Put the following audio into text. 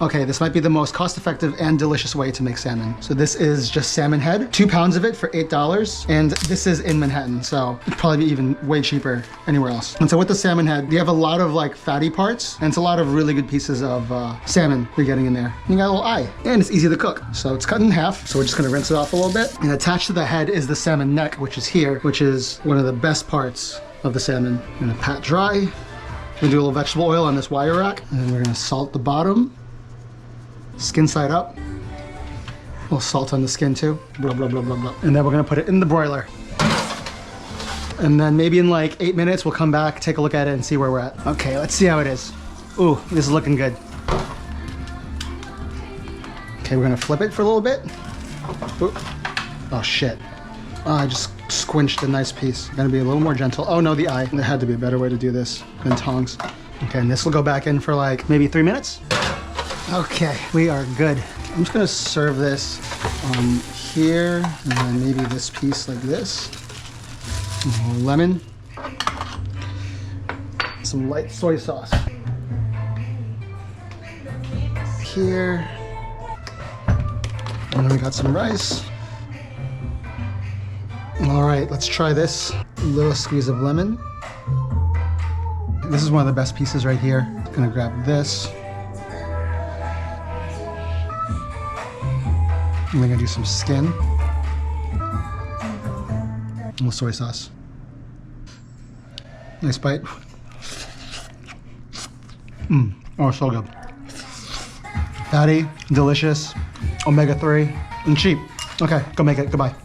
Okay, this might be the most cost-effective and delicious way to make salmon. So this is just salmon head, 2 pounds of it for $8. And this is in Manhattan, so it'd probably be even way cheaper anywhere else. And so with the salmon head, you have a lot of like fatty parts, and it's a lot of really good pieces of salmon you're getting in there. And you got a little eye, and it's easy to cook. So it's cut in half. So we're just gonna rinse it off a little bit. And attached to the head is the salmon neck, which is here, which is one of the best parts of the salmon. I'm gonna pat dry. I'm gonna do a little vegetable oil on this wire rack, and then we're gonna salt the bottom. Skin side up. A little salt on the skin too. Blah, blah, blah, blah, blah. And then we're gonna put it in the broiler. And then maybe in like 8 minutes, we'll come back, take a look at it and see where we're at. Okay, let's see how it is. Ooh, this is looking good. Okay, we're gonna flip it for a little bit. Ooh. Oh shit. Oh, I just squinched a nice piece. Gonna be a little more gentle. Oh no, the eye. There had to be a better way to do this than tongs. Okay, and this will go back in for like maybe 3 minutes. Okay, we are good. I'm just gonna serve this here, and then maybe this piece like this. A little lemon. Some light soy sauce. Here. And then we got some rice. All right, let's try this. A little squeeze of lemon. This is one of the best pieces right here. Gonna grab this. I'm gonna do some skin. A little soy sauce. Nice bite. Oh, so good. Fatty, delicious, omega-3, and cheap. Okay, go make it. Goodbye.